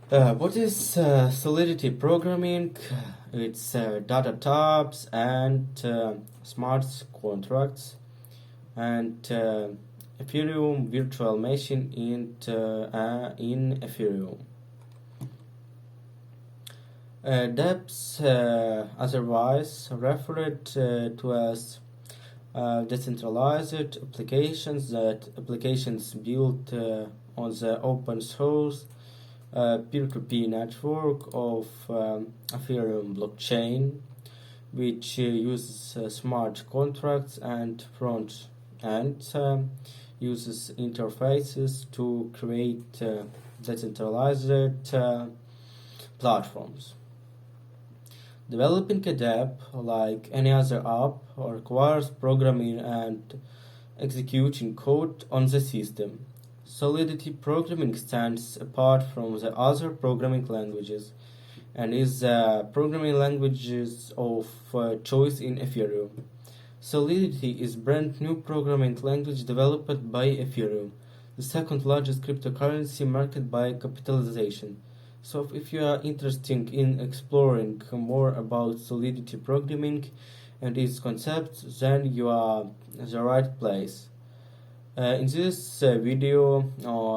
What is Solidity Programming? It's data types and smart contracts and Ethereum virtual machine in Ethereum. Depths, otherwise referred to as decentralized applications built on the open source peer-to-peer network of Ethereum blockchain, which uses smart contracts and front-end uses interfaces to create decentralized platforms. Developing a app, like any other app, requires programming and executing code on the system. Solidity Programming stands apart from the other programming languages and is the programming languages of choice in Ethereum. Solidity is a brand new programming language developed by Ethereum, the second largest cryptocurrency market by capitalization. So if you are interested in exploring more about Solidity Programming and its concepts, then you are the right place. In this video,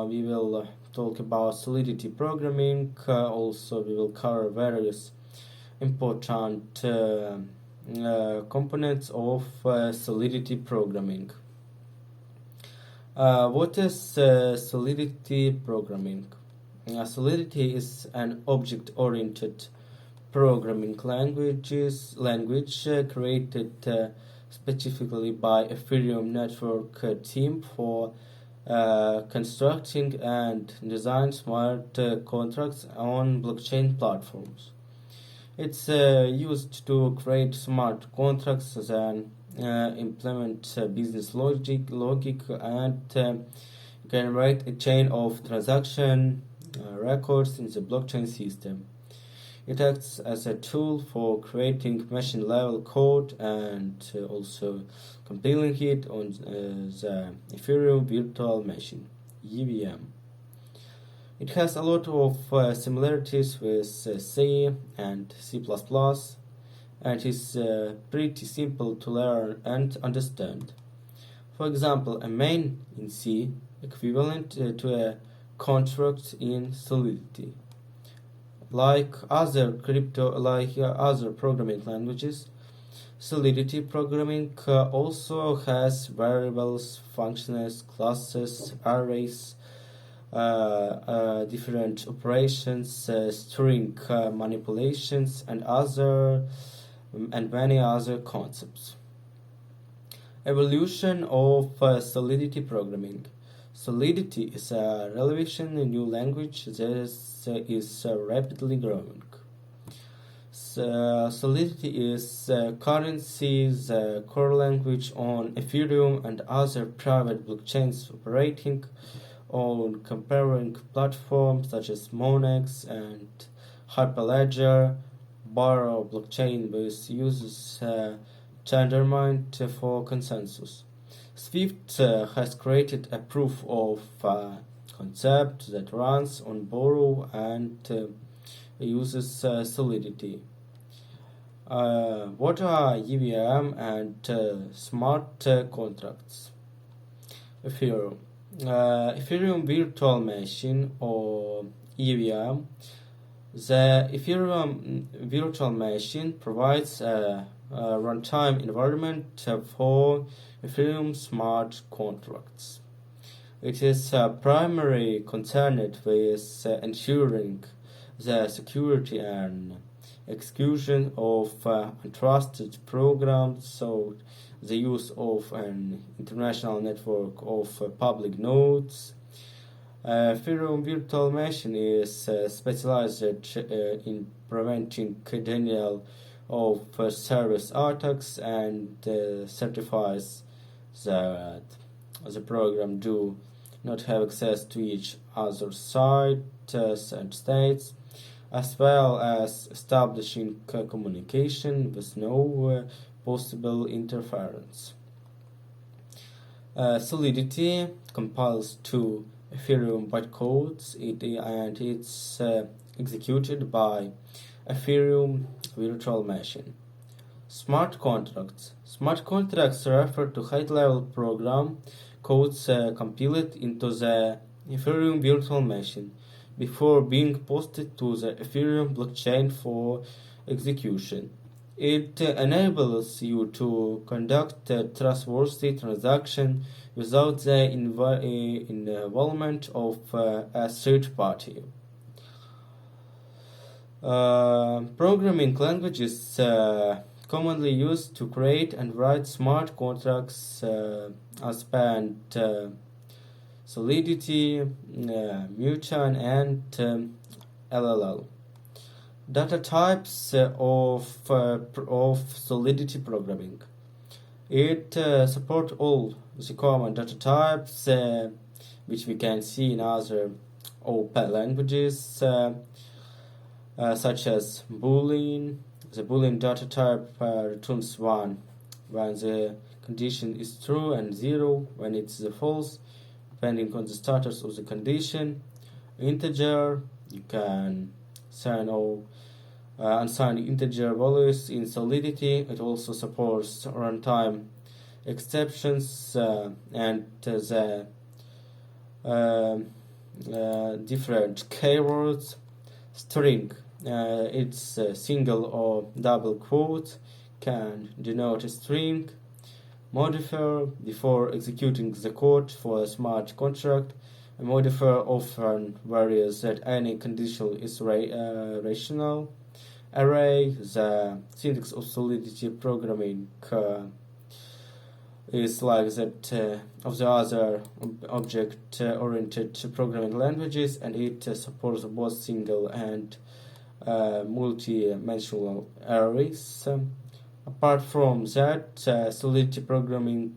we will talk about Solidity Programming. Also, we will cover various important components of Solidity Programming. What is Solidity Programming? Solidity is an object-oriented programming language created specifically by Ethereum network team for constructing and design smart contracts on blockchain platforms. It's used to create smart contracts, then implement business logic and generate a chain of transaction records in the blockchain system. It acts as a tool for creating machine-level code and also compiling it on the Ethereum virtual machine, EVM. It has a lot of similarities with C and C++, and is pretty simple to learn and understand. For example, a main in C equivalent to a contract in Solidity. Like other programming languages, Solidity Programming also has variables, functions, classes, arrays, different operations, string manipulations, and many other concepts. Evolution of Solidity Programming. Solidity is a relatively new language that is rapidly growing. Solidity is currently the core language on Ethereum and other private blockchains operating on comparing platforms such as Monex and Hyperledger. Borrow blockchain with uses Tendermint for consensus. Swift has created a proof of concept that runs on Borrow and uses Solidity. What are EVM and smart contracts? Ethereum. Ethereum Virtual Machine, or EVM. The Ethereum Virtual Machine provides a runtime environment for Ethereum smart contracts. It is primarily concerned with ensuring the security and execution of untrusted programs, so the use of an international network of public nodes. Ethereum Virtual Machine is specialized in preventing denial of service attacks and certifies that the program do not have access to each other's sites and states, as well as establishing communication with no possible interference. Solidity compiles to Ethereum bytecodes, and it's executed by Ethereum virtual machine. Smart contracts. Smart contracts refer to high-level program codes compiled into the Ethereum virtual machine before being posted to the Ethereum blockchain for execution. It enables you to conduct a trustworthy transaction without the involvement of a third party. Programming languages commonly used to create and write smart contracts are spanned Solidity, Mutant, and LLL. Data types of Solidity programming. It supports all the common data types which we can see in other OP languages such as Boolean. The Boolean data type returns 1 when the condition is true and 0 when it's false, depending on the status of the condition. Integer, you can assign all unsigned integer values in Solidity. It also supports runtime exceptions and the different keywords. String, it's a single or double quote, can denote a string. Modifier, before executing the code for a smart contract, a modifier often varies that any condition is rational. Array, the syntax of Solidity programming is like that of the other object-oriented programming languages, and it supports both single and multi-dimensional arrays. Apart from that, Solidity programming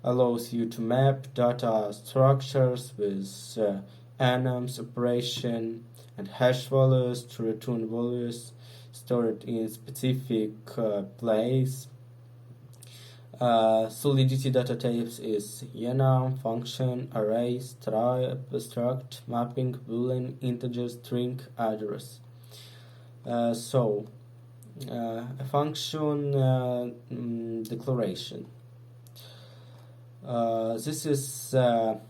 allows you to map data structures with enums operation and hash values to return values stored in specific place. Solidity data types is enum, function, array, struct, mapping, boolean, integer, string, address. A function declaration. This is a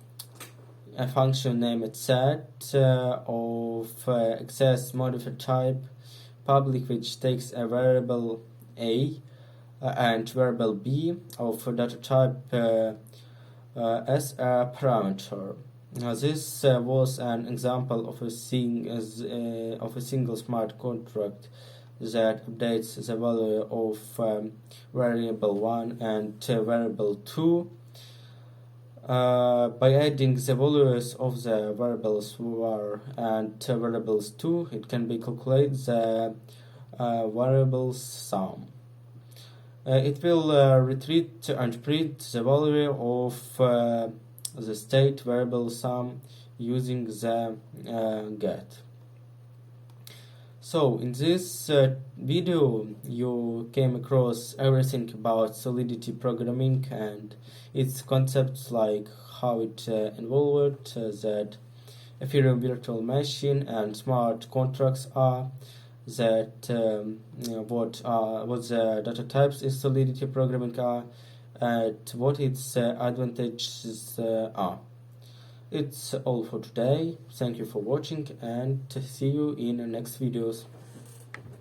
function named set of access modifier type public, which takes a variable a and variable b of data type as a parameter. This was an example of a single smart contract that updates the value of variable 1 and variable 2 by adding the values of the variables 1 and variables 2. It can be calculated the variables sum. It will retrieve and print the value of the state variable sum using the get. So in this video you came across everything about Solidity programming and its concepts, like how it involved that Ethereum virtual machine and smart contracts are, that what the data types in Solidity programming are, and what its advantages are. It's all for today. Thank you for watching and see you in the next videos.